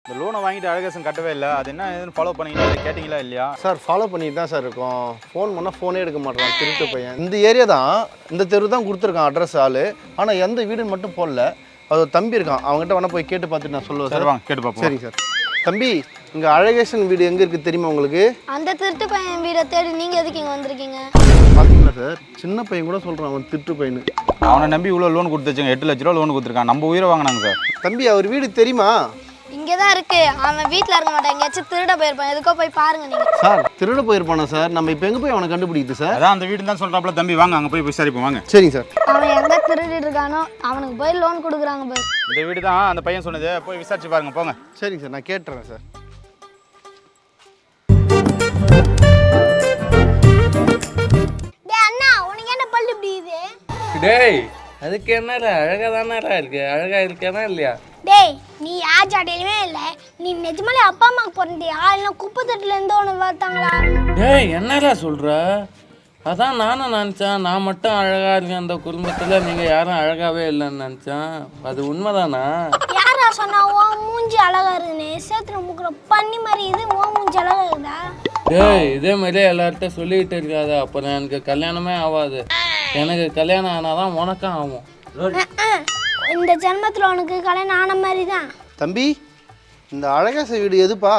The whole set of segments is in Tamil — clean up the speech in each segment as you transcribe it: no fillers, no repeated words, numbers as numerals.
இந்த லோனை வாங்கிட்டு அழகேசன் கட்டவே இல்லை, அது என்ன ஏதுன்னு ஃபாலோ பண்ணிக்கிட்டு கேட்டிங்களா இல்லையா? சார் ஃபாலோ பண்ணிட்டு தான் சார் இருக்கோம். ஃபோன் பண்ணால் ஃபோனே எடுக்க மாட்டேறான் திருட்டு பையன். இந்த ஏரியா தான், இந்த தெரு தான் கொடுத்துருக்கான் அட்ரஸ் ஆள். ஆனால் எந்த வீடுன்னு மட்டும் போடல. அது தம்பி இருக்கான், அவங்ககிட்ட வேணா போய் கேட்டு பார்த்துட்டு நான் சொல்லுவேன் சார். வாங்க கேட்டு பார்ப்போம். சரிங்க சார். தம்பி, இங்கே அழகேசன் வீடு எங்கே இருக்குது தெரியுமா உங்களுக்கு? அந்த திருட்டு பையன் வீடை தேடி நீங்கள் எதுக்கு இங்கே வந்திருக்கீங்க? பார்த்தீங்களா சார், சின்ன பையன் கூட சொல்கிறான் அவன் திருட்டு பையனு. அவனை நம்பி இவ்வளோ லோன் கொடுத்துச்சுங்க, 8 லட்ச ரூபா லோன் கொடுத்துருக்கான். நம்ம உயிரை வாங்கினாங்க சார். தம்பி, அவர் வீடு தெரியுமா? இங்கே தான் இருக்கு. அவன் வீட்டில் இருக்க மாட்டான், எங்கேயாச்சும் திருட போயிருப்பான். எதுக்கோ போய் பாருங்க நீங்கள். சார் திருட போயிருப்பானா சார்? நம்ம இப்போ எங்கே போய் அவனை கண்டுபிடிக்குது சார்? அதான் அந்த வீடு தான் சொல்கிறாப்புல. தம்பி வாங்க, அங்கே போய் விசாரிப்போம் வாங்க. சரிங்க சார். அவன் எங்கே திருடிட்டு இருக்கானோ அவனுக்கு போய் லோன் கொடுக்குறாங்க போய். இந்த வீடு தான் அந்த பையன் சொன்னது, போய் விசாரிச்சு பாருங்க போங்க. சரிங்க சார், நான் கேட்டுறேன் சார். அண்ணா, உனக்கு என்ன பல்லு இப்படி இது? டேய், அதுக்கு என்னடா அழகா தானடா இருக்கு, அழகா இருக்கேனா இல்லையா? டேய், நீ யார் ஜாடையிலுமே இல்லை. நீ நிஜமாலே அப்பா அம்மாவுக்கு பிறந்தியா இல்லை குப்பை தட்டுலேருந்து உனக்கு பார்த்தாங்களா? டேய், என்னடா சொல்ற? அதான் நானும் நினச்சேன், நான் மட்டும் அழகா இருக்கேன் அந்த குடும்பத்தில், நீங்கள் யாரும் அழகாவே இல்லைன்னு நினச்சேன். அது உண்மைதானா? யாரா சொன்னா உன் மூஞ்சி அழகா இருக்குன்னு? சேத்துல முக்குற பண்ணி மாதிரி இது உன் மூஞ்சி அழகா இருக்குதா? டேய், இதே மாதிரியே எல்லார்ட்டும் சொல்லிக்கிட்டு இருக்காது, அப்புறம் எனக்கு கல்யாணமே ஆகாது. எனக்கு கல்யாணம் ஆனாதான் உனக்கும் ஆகும். இந்த ஜென்மத்தில் உனக்கு கல்யாணம் ஆன மாதிரி தான். தம்பி, இந்த அழகேசன் வீடு எதுப்பா?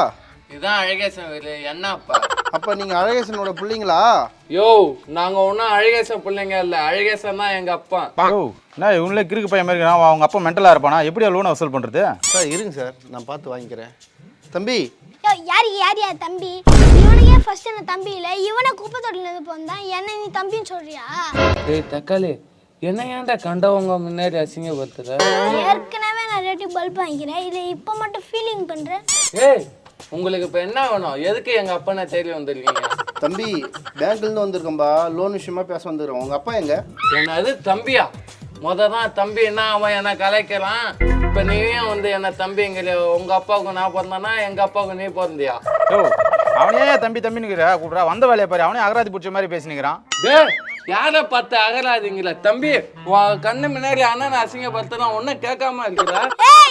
இதுதான் அழகேசன் வீடு. என்னப்பா? அப்போ நீங்கள் அழகேசனோட பிள்ளைங்களா? யோ, நாங்கள் ஒன்றும் அழகேசன் பிள்ளைங்க இல்லை, அழகேசன் தான் எங்கள் அப்பா. ஓ, என்ன இவங்களே கிறுக்கு பையன் மாதிரி இருக்கான். அவங்க அப்பா மென்டலாக இருப்பானா? எப்படி லோனை வசூல் பண்ணுறது? சார் இருங்க சார், நான் பார்த்து வாங்கிக்கிறேன். தம்பி, யார் தம்பி? இவனுக்கே ஃபர்ஸ்ட் என்ன தம்பி இல்லை, இவனை குப்பை தொட்டிலேருந்து போந்தான், என்ன நீ தம்பின்னு சொல்றியா? டேய் தக்காளி, என்ன ஏன்டா கண்டவங்க முன்னாடி அசிங்கப்படுத்துற? ஏற்கனவே நான் ரேட்டிங் பல்ப் வாங்கிக்கிறேன், இதை இப்போ மட்டும் ஃபீலிங் பண்ணுறேன். ஏய், உங்களுக்கு இப்போ என்ன வேணும்? எதுக்கு எங்கள் அப்பனை தேடி வந்துருக்கீங்க? தம்பி, பேங்க்லேருந்து வந்திருக்கோம்பா, லோன் விஷயமா பேச வந்துடுறோம். உங்கள் அப்பா எங்க? என்னது தம்பியா? தான் தம்பின்னா அவன் என்ன கலைக்கிறான். இப்போ நீயும் வந்து என்ன தம்பிங்கிற. உங்கள் அப்பாவுக்கு நான் பிறந்தேன்னா எங்கள் அப்பாவுக்கு நீ பிறந்தியா? ஓ, அவனே தம்பி தம்பின்னு கூப்பிட்றா. வந்த வேலையை பாரு, அவனே அகராதி பிடிச்ச மாதிரி பேசினுக்கிறான். டேய், யாரை பார்த்து அகராதிங்களா? தம்பி, கண்ணு முன்னாடி அண்ணனை அசிங்கப்படுத்தினா ஒன்றும் கேட்காம இருக்கிறா?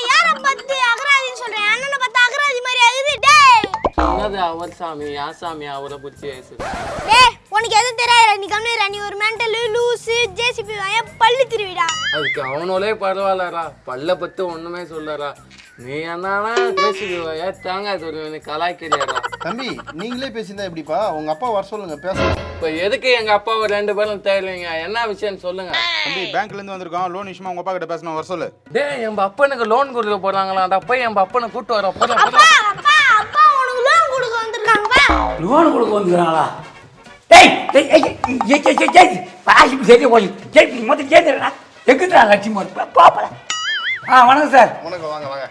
யாரை பார்த்து அகராதின்னு சொல்கிறேன்? அண்ணனை பார்த்து அகராதி மாதிரி ஆகுது. டேய், என்னது அவர் சாமி? யார் சாமி அவரை பிடிச்சி வயசு? டேய், உனக்கு எதுவும் தெரியாது. நீ கம்மியா, நீ ஒரு மென்டல் லூசு. ஜேசிபி வாங்க பல்லு திருவிடா. அதுக்கு அவனோலே பரவாயில்லடா, பல்ல பத்து ஒண்ணுமே சொல்லறா. நீ என்னன்னா பேசிக்குவாயா? தேங்காய் துருவனு கலாய்க்கிறியாடா? தம்பி, நீங்களே பேசியிருந்தா எப்படிப்பா? உங்கள் அப்பா வர சொல்லுங்க, பேசலாம். இப்போ எதுக்கு எங்க அப்பாவை 2 பேரும் தேவைங்க? என்ன விஷயம்னு சொல்லுங்க. தம்பி, பேங்க்லேருந்து வந்திருக்கோம், லோன் விஷயமா உங்கள் அப்பா கிட்ட பேசணும், வர சொல்லு. டேய், என் அப்பனுக்கு லோன் கொடுக்க போறாங்களாடா, போய் என் அப்பனை கூட்டு வர. அப்பா அப்பா உனக்கு லோன் கொடுக்க வந்திருக்காங்கப்பா. லோன் கொடுக்க வந்துருக்காங்களா? டேய் டேய் ஏய் பாசி சரி போய் சரி மொத்தம் சேர்ந்துடா. எங்குதா லட்சுமி பாப்பா. வணக்கம் சார். வணக்கம், வாங்க வாங்க.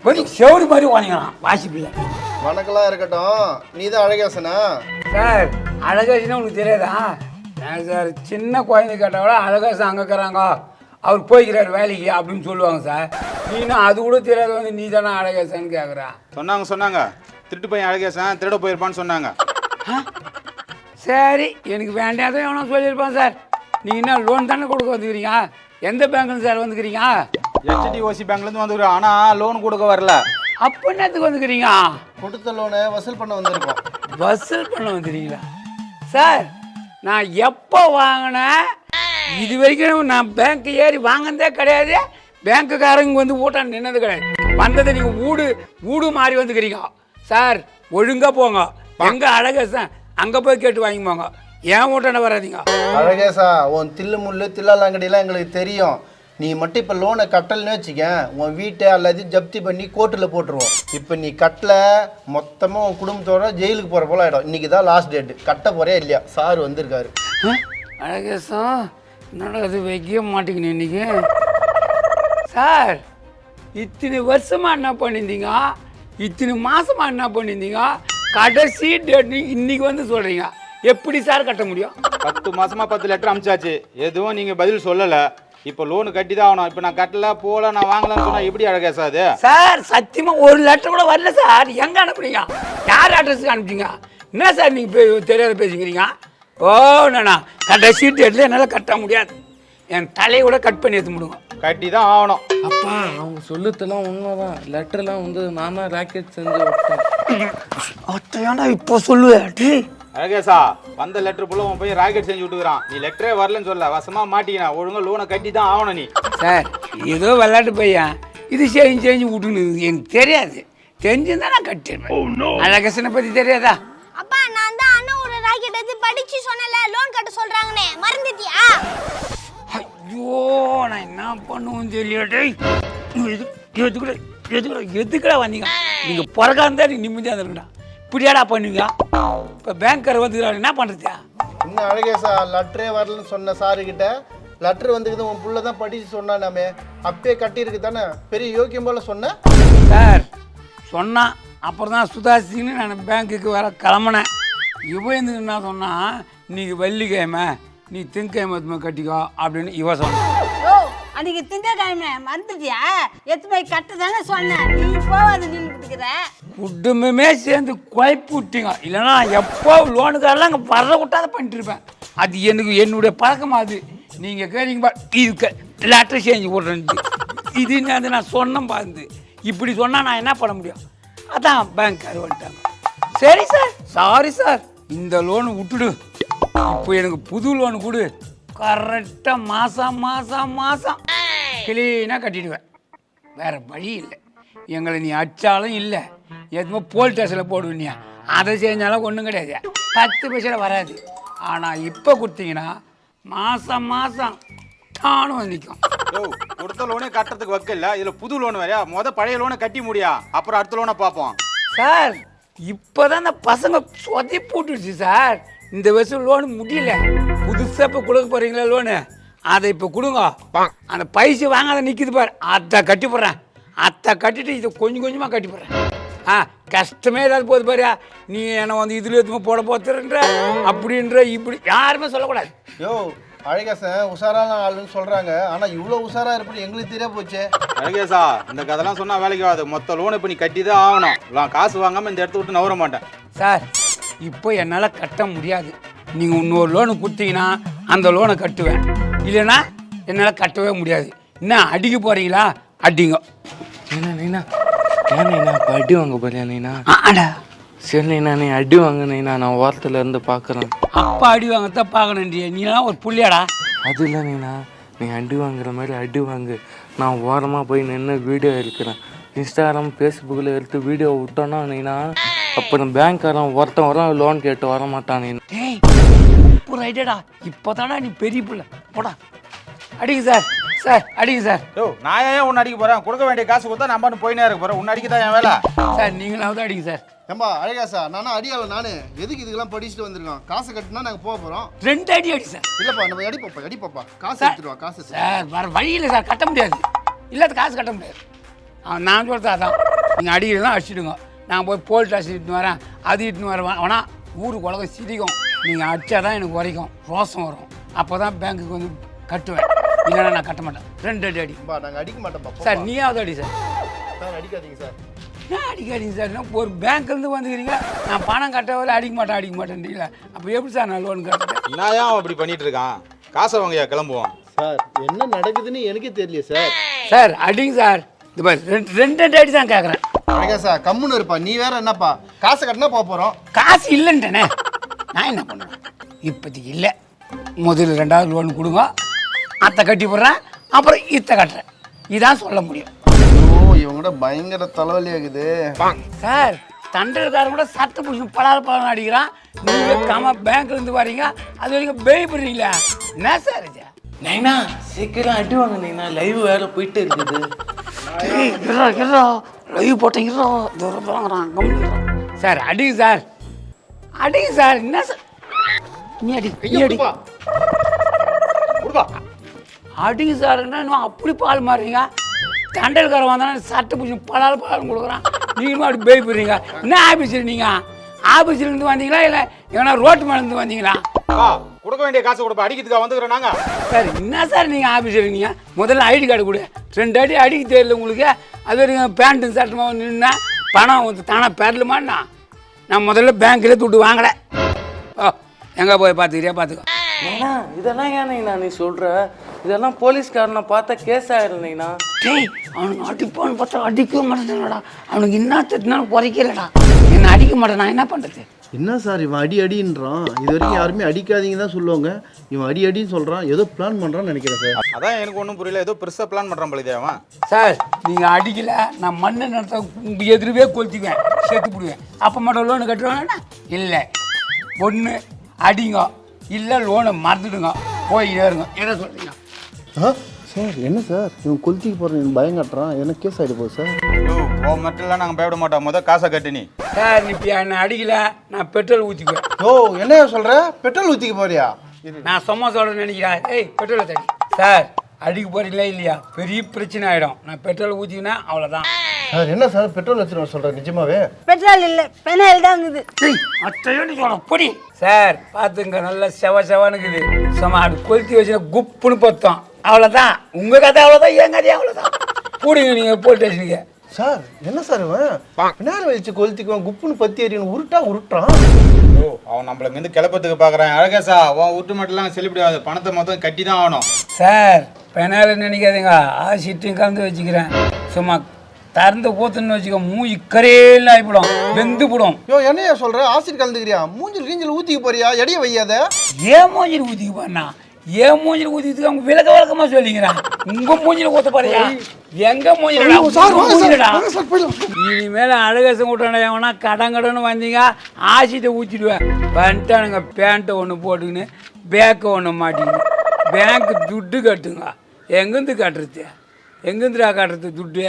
கொஞ்சம் செவரு மாதிரி வாங்கிக்கலாம் வாசி பிள்ளை. வணக்கம்லாம் இருக்கட்டும். நீ தான் அழகேசனா? சார், அழகாசினா உனக்கு தெரியாதா? ஏன் சார், சின்ன குழந்தை கேட்டால் அழகாசன் அங்கே இருக்கிறாங்க, அவர் போய்க்கிறார் வேலைக்கு அப்படின்னு சொல்லுவாங்க சார். நீனா அது கூட தெரியாத வந்து நீ தானே அழகாசான்னு கேட்குறான். சொன்னாங்க திருட்டு பையன் அழகேசன் திருட போயிருப்பான்னு சொன்னாங்க. சரி, எனக்கு வேண்டாதான் எவனா சொல்லியிருப்பான் சார். நீங்கள் என்ன லோன் தானே கொடுக்க வந்துக்கிறீங்க? எந்த பேங்க்ல சார் வந்துக்கிறீங்க? HDFC பேங்க்லேருந்து வந்துருக்கோம், ஆனால் லோன் கொடுக்க வரல. அப்போ என்னத்துக்கு வந்துக்கிறீங்க? கொடுத்த லோனை வசூல் பண்ண வந்திருக்கோம். வசூல் பண்ண வந்துக்கிறீங்களா சார்? நான் எப்போ வாங்கினேன்? இது வரைக்கும் நான் பேங்க் ஏறி வாங்கினதே கிடையாது. பேங்க்குக்காரங்க வந்து ஊட்ட நின்னது கிடையாது. வந்ததை நீங்கள் வீடு மாறி வந்துக்கிறீங்க சார். ஒழுங்காக போங்க. எங்கே அழகேசன் அங்கே போய் கேட்டு வாங்கிப்போங்க. ஏன் ஊட்டான வராதிங்க. அழகேசா, உன் தில்லு முள்ளு தில்லாலாங்கடிலாம் எங்களுக்கு தெரியும். நீ மட்டும் இப்போ லோனை கட்டலன்னு வச்சுக்க, உன் வீட்டை எல்லாத்தையும் ஜப்தி பண்ணி கோர்ட்டில் போட்டுருவோம். இப்போ நீ கட்டல, மொத்தமாக உன் குடும்பத்தோட ஜெயிலுக்கு போகிற போல ஆகிடும். இன்றைக்கி தான் லாஸ்ட் டேட்டு. கட்ட போகிறே இல்லையா? சார் வந்திருக்காரு. அழகேசா, என்னடா அது வைக்க மாட்டேங்கணும் இன்னைக்கு? சார், இத்தனை வருஷமாக என்ன பண்ணியிருந்தீங்க? இத்தனை மாதமாக என்ன பண்ணியிருந்தீங்க? கடைசி டேட் இன்னைக்கு வந்து சொல்கிறீங்க. எப்படி சார் கட்ட முடியும்? 10 மாசமா 10 லெட்டர் அனுப்பிச்சாச்சு, எதுவும் நீங்கள் பதில் சொல்லலை. இப்போ லோனு கட்டி தான் ஆகணும். இப்போ நான் கட்டல போல நான் வாங்கலாம்னு சொன்னால் எப்படி அழகேசா அது? சார், சத்தியமாக ஒரு லெட்டர் கூட வரல சார். எங்கே அனுப்புறீங்க? யார் அட்ரஸுக்கு அனுப்பிச்சிங்க? என்ன சார் நீங்கள் தெரியாத பேசிக்கிறீங்க? ஓ நானா, கடைசி டேட்டில் என்னால் கட்ட முடியாது. என் தலையை கூட கட் பண்ணி எடுத்து விடுங்க. கட்டி தான் ஆகணும். அப்பா அவங்க சொல்லுறதுலாம் உண்மைதான். லெட்டர்லாம் வந்து நான் தான் ராக்கெட் செஞ்சு விட்டேன். அத்தையாண்டா இப்போ சொல்லுவேன். அழகேசா வந்த லெட்டர் போல உன் போய் ராக்கெட் செஞ்சு விட்டுக்கிறான். நீ லெட்டரே வரலன்னு சொல்ல வசமா மாட்டிக்கினா ஒழுங்கா லோனை கட்டி தான் ஆகணும் நீ. சார் ஏதோ விளையாட்டு பையன் இது செஞ்சு விட்டுன்னு எனக்கு தெரியாது. தெரிஞ்சுருந்தா நான் கட்டிடுவேன். அழகேசனை பற்றி தெரியாதா? அப்பா நான் தான் அண்ணாவோட ராக்கெட் எடுத்து படிச்சு சொன்னல லோன் கட்ட சொல்றாங்கன்னு மறந்துட்டியா? ஐயோ நான் என்ன பண்ணுவேன்னு தெரியல. எதுக்குடா வந்தீங்க? நீங்கள் பிறக்காந்தா நீங்க நிம்மதியாக இருக்கா இப்படியாடா பண்ணுவீங்க? இப்போ பேங்கர் வந்துக்கிறாரு என்ன பண்ணுறது? இன்னும் அழகேசா லெட்டரே வரலன்னு சொன்ன சாருக்கிட்ட லெட்டர் வந்துக்குது உன் புள்ள தான் படிச்சு சொன்னானாமே அப்பயே கட்டியிருக்கு தானே பெரிய யோக்கியம் போல சொன்ன. சார் சொன்னான். அப்புறம் தான் சுதாசின்னு நான் பேங்க்குக்கு வர கிளம்புனேன். இவன் என்ன சொன்னான், இன்னைக்கு வெள்ளிக்கிழமை நீ திங்கக்கிழமை கட்டிக்கோ அப்படின்னு இவன் சொன்னான். ஓ அன்னைக்கு திங்கக்கிழமை மறந்துட்டியா? எத்து போய் கட்டு தானே சொன்னேன். நீ போவாது நின்றுக்கிற குடும்பமே சேர்ந்து குழப்பி விட்டீங்க. இல்லைன்னா எப்போ லோனுக்காரெல்லாம் அங்கே வர விட்டாத பண்ணிட்டு இருப்பேன். அது எனக்கு என்னுடைய பழக்கமாக. அது நீங்கள் கேட்டீங்கப்பா இதுக்கு லெட்டர் சேஞ்சு விட்றேன்ட்டு இது என்ன நான் சொன்னேன் பார்த்து இப்படி சொன்னால் நான் என்ன பண்ண முடியும்? அதான் பேங்க் அது வந்துட்டாங்க. சரி சார் சாரி சார் இந்த லோனு விட்டுடு. இப்போ எனக்கு புது லோனு கொடு. கரெக்டாக மாதம் மாதம் மாதம் கிளீனாக கட்டிடுவேன். வேறு வழி இல்லை. எங்களை நீ அடித்தாலும் இல்லை எதுவுமே போலீஸ் ஸ்டேஷனில் போடுவீனியா அதை செஞ்சாலும் ஒன்றும் கிடையாது. 10 பைசா வராது. ஆனால் இப்போ கொடுத்தீங்கன்னா மாதம் மாதம் நானும் நிற்கும். கொடுத்த லோனே கட்டுறதுக்கு வைக்கல இதுல புது லோன் வேறையா? பழைய லோனை கட்டி முடியா அப்புறம் அடுத்த லோனை பார்ப்போம். சார் இப்போ தான் அந்த பசங்க சொதி போட்டுடுச்சு சார். இந்த வருஷம் லோனு முடியல. புதுசாக இப்போ கொடுக்க போகிறீங்களா லோனு? அதை இப்போ கொடுங்க. அந்த பைசா வாங்காத நிற்கிது பாரு அதை கட்டி போடுறேன். அதை கட்டிட்டு இதை கொஞ்சம் கொஞ்சமாக கட்டி போடுறேன். கஷ்டமே ஏதாவது போகுது பாரு. நீ என்னை வந்து இதில் எதுவும் போட போத்துறன்ற அப்படின்ற இப்படி யாருமே சொல்லக்கூடாது. யோ அழகேசன் உஷாரான ஆளுன்னு சொல்றாங்க. ஆனா இவ்வளவு உஷாரா இருப்பது எங்களுக்கு தெரிய போச்சு. அழகேசா இந்த கதைலாம் சொன்னா வேலைக்கு ஆகாது. மொத்த லோனை இப்போ நீ கட்டி தான் ஆகணும். நான் காசு வாங்காம இந்த இடத்த விட்டு நவர மாட்டேன். சார் இப்போ என்னால் கட்ட முடியாது. நீங்கள் இன்னொரு லோனு கொடுத்தீங்கன்னா அந்த லோனை கட்டுவேன். இல்லைன்னா என்னால் கட்டவே முடியாது. என்ன அடிக்க போகிறீங்களா? அடிங்க. நீனா நீனா ஏன் நீனா இப்போ அடி வாங்க போறியா நீனா? ஆடா சரி நீனா நீ அடி வாங்க நீனா. நான் ஓரத்தில் இருந்து பார்க்குறேன். அப்பா அடி வாங்கத்தான் பார்க்கணுன்றிய நீலாம் ஒரு புள்ளியாடா. அது இல்லை நீனா நீ அடி வாங்குற மாதிரி அடி வாங்கு. நான் ஓரமாக போய் நின்று வீடியோ எடுக்கிறேன். இன்ஸ்டாகிராம் ஃபேஸ்புக்கில் எடுத்து வீடியோ விட்டோன்னா நீனா அப்புறம் பேங்க்காரன் ஒருத்தன் வர லோன் கேட்டு வர மாட்டான். நீ ஏய் ஒரு ஐடியாடா. இப்போ தானே நீ பெரிய பிள்ளை. போடா அடிங்க சார். சார் அடிங்க சார். நான் ஏன் உன்னை அடிக்க போறேன்? கொடுக்க வேண்டிய காசு கொடுத்தா நம்ம போயினே இருக்க போறேன். உன்னை அடிக்க தான் என் வேலை. சார் நீங்களாவது அடிங்க சார். ஏம்பா அழகேசா நானும் அடியால நானு எதுக்கு இதுக்கெல்லாம் படிச்சுட்டு வந்திருக்கோம்? காசு கட்டினா நாங்கள் போக போகிறோம். 2 அடி அடி சார். இல்லைப்பா நம்ம அடிப்போப்பா காசு எடுத்துருவா. காசு சார் வேறு வழி இல்லை சார். கட்ட முடியாது. இல்லாத காசு கட்ட முடியாது. நான் சொல்கிறது அதான். நீங்கள் அடிக்கலாம் அடிச்சிடுங்க. நான் போய் போலீஸ் ஸ்டேஷன் இட்டுன்னு வரேன். அது இட்டுன்னு வரேன். ஆனால் ஊருக்கு உலகம் சிரிக்கும். நீங்கள் அடித்தா தான் எனக்கு வரைக்கும் ரோசம் வரும். அப்போ தான் பேங்க்குக்கு வந்து கட்டுவேன். இல்லைன்னா நான் கட்ட மாட்டேன். 2 அடி அடி. நாங்கள் அடிக்க மாட்டோம்ப்பா சார் நீயாவது அடி சார். சார் அடிக்காதீங்க சார். ஏன் அடிக்காதீங்க சார்? ஒரு பேங்க்லேருந்து வந்துக்கிறீங்க. நான் பணம் கட்ட வரை அடிக்க மாட்டேன்றீங்களா? அப்போ எப்படி சார் நான் லோன் கட்டுறேன்? நான் ஏன் அப்படி பண்ணிட்டு இருக்கான்? காசை வாங்கயா கிளம்புவோம். சார் என்ன நடக்குதுன்னு எனக்கே தெரியல சார். சார் அடிங்க சார். இது பாரு 2 அடி தான் கேட்குறேன். அழகேசா கம்முன்னு இருப்பா. நீ வேற என்னப்பா காசு கட்டினா போக போகிறோம். காசு இல்லைன்ட்டேனே. நான் என்ன பண்ணுவேன்? இப்போதைக்கு இல்லை. முதல்ல 2வது லோன் கொடுங்க. அத்தை கட்டி போடுறேன். அப்புறம் இத்தை கட்டுறேன். இதான் சொல்ல முடியும். இவங்கூட பயங்கர தலைவலி ஆகுது சார். தண்டல்காரன் கூட சட்டை பிடிச்சி பலாறு அடிக்கிறான். நீங்கள் பேங்க்லேருந்து வரீங்க. அது வரைக்கும் பயப்படுறீங்களா? என்ன சார் இது? நைனா சீக்கிரம் அடி வாங்க நைனா. லைவ் வேற போயிட்டு இருக்குது. லைவ் போட்டீங்க சார். அடிங்க சார். அடிங்க சார். என்ன சார் நீ அடி அடி அடிங்க சார். என்ன அப்படி பால் மாறுறீங்க? தண்டல்காரன் வந்தானே சட்டை பிடிச்சி பலால் கொடுக்குறான். நீங்களும் அப்படி பயப்படுறீங்க. என்ன ஆஃபீஸில் நீங்கள் ஆஃபீஸ்லேருந்து வந்தீங்களா இல்லை எங்கன்னா ரோட்டு மேலேருந்து வந்தீங்களா? கொடுக்க வேண்டிய காசு கொடுப்பா. அடிக்கிறதுக்காக வந்துக்கிறோம் நாங்கள். சார் என்ன சார் நீங்கள் ஆஃபீஸில் இருக்கீங்க? முதல்ல ஐடி கார்டு கொடு. 2 அடி அடிக்க தெரியல உங்களுக்கு. அது வரைக்கும் பேண்ட்டு சட்டமாக நின்னா பணம் வந்து தானே பெறலுமாண்ணா? நான் முதல்ல பேங்க்கில் துட்டு வாங்கலை. எங்கே போய் பார்த்துக்கிறியா? பார்த்துக்கோ. நைனா இதெல்லாம் ஏன் நைனா நீ சொல்கிற? இதெல்லாம் போலீஸ்காரனை பார்த்தா கேஸ் ஆயிரும் நைனா. டேய் அவனுக்கு அடிப்பான்னு பார்த்தா அடிக்கவே மாட்டேன்டா. அவனுக்கு என்ன திட்டினாலும் குறைக்கலடா. என்ன அடிக்க மாட்டேன், நான் என்ன பண்ணுறது? என்ன சார் இவன் அடி அடின்றான்? இது வரைக்கும் யாருமே அடிக்காதீங்க தான் சொல்லுவாங்க, இவன் அடி அடின்னு சொல்கிறான். ஏதோ பிளான் பண்ணுறான்னு நினைக்கிறேன் சார். அதான் எனக்கு ஒன்றும் புரியல, ஏதோ பெருசாக பிளான் பண்ணுறான் போல அவன். சார் நீங்கள் அடிக்கல, நான் மண்ணை நடத்த உங்கள் எதிர்வே கொளுத்திக்குவேன், சேர்த்து போடுவேன். அப்போ மட்டும் லோனு கட்டுவாங்கண்ணா? இல்லை, ஒன்று அடிங்க, இல்லை லோனை மறந்துடுங்க, போய் ஏறுங்க. என்ன சொல்கிறீங்க? சார் என்ன சார் இவன் கொளுத்திக்கு போகிறேன் பயம் காட்டுறான், என்ன கேஸ் ஆகிட்டு போகுது சார்? யோ ஓ மட்டும் இல்லை, நாங்கள் பயப்பட மாட்டோம். முதல் காசை கட்டு நீ. சார் இப்போ என்னை அடிக்கல, நான் பெட்ரோல் ஊற்றிக்குவேன். ஓ என்னையா சொல்கிற? பெட்ரோல் ஊற்றிக்க போறியா? நான் சும்மா சொல்கிறேன்னு நினைக்கிறேன். ஏய் பெட்ரோலை தடி. சார் அடிக்க போகிறீங்களா இல்லையா? பெரிய பிரச்சனை ஆகிடும். நான் பெட்ரோல் ஊற்றிக்கினா அவ்வளோதான். சார் என்ன சார் பெட்ரோல் வச்சுருவா சொல்கிறேன் நிஜமாவே? பெட்ரோல் இல்லை, பெனாயில் தான் இருக்குது. அத்தையோடு சொல்ல பொடி. சார் பார்த்துங்க, நல்லா செவனுக்குது. சும்மா அது கொளுத்தி வச்சுன்னா குப்புன்னு பத்தோம், அவ்வளோதான். உங்கள் கதை அவ்வளோதான், என் கதையும் அவ்வளோதான். கூடுங்க நீங்கள் போலீஸ் ஸ்டேஷனுக்கு. சார் என்ன சார் இவன் பின்னாடி வச்சு கொளுத்திக்குவான், குப்புன்னு பத்தி எறியணும், உருட்டுறான். ஓ அவன் நம்மள இருந்து கிளப்பத்துக்கு பார்க்குறான். அழகேசா உன் விட்டு மட்டும்லாம் செல்லிப்படியாது, பணத்தை மொத்தம் கட்டி தான் ஆகணும். சார் பெனால நினைக்காதீங்க, ஆசிட்டையும் கலந்து வச்சுக்கிறேன். சும்மா திறந்து போத்துன்னு வச்சுக்கோ, மூஞ்சி கரையில் ஆகிப்படும், வெந்து போடும். யோ என்னையா சொல்ற? ஆசிட் கலந்துக்கிறியா? மூஞ்சில் கீஞ்சல் ஊத்திக்க போறியா? எடைய வையாத. ஏன் மூஞ்சில் ஊற்றிக்க போறா? ஏன் மூஞ்சில் ஊற்றிட்டு அவங்க விளக்கமாக சொல்லிங்கிறான். உங்கள் மூஞ்சில் ஊற்ற பாருயா, எங்க மூஞ்சிலடா? இனிமேல் அழகேசம் விட்டானே எவனா கடன் வந்தீங்க, ஆசிட்டை ஊற்றிடுவேன். வந்துட்டானுங்க பேண்ட்டை ஒன்று போட்டுக்கின்னு பேக்கை ஒன்று மாட்டிக்கின்னு. பேங்க்கு துட்டு கட்டுங்க. எங்கேருந்து கட்டுறது? எங்கேருந்துடா கட்டுறது துட்டு?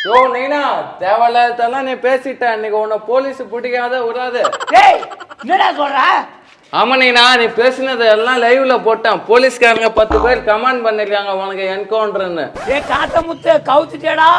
யோ நைனா, தேவையில்லாதெல்லாம் நீ பேசிட்ட. இன்னைக்கு உன்னை போலீஸ் பிடிக்காத விடாது. ஏய் என்னடா சொல்ற? ஆமா நைனா, நீ பேசினது எல்லாம் லைவ்ல போட்டேன். போலீஸ்காரங்க 10 பேர் கமெண்ட் பண்ணிருக்காங்க உனக்கு என்கவுண்டர்னு. ஏ காத்த முத்து கவுத்துட்டேடா.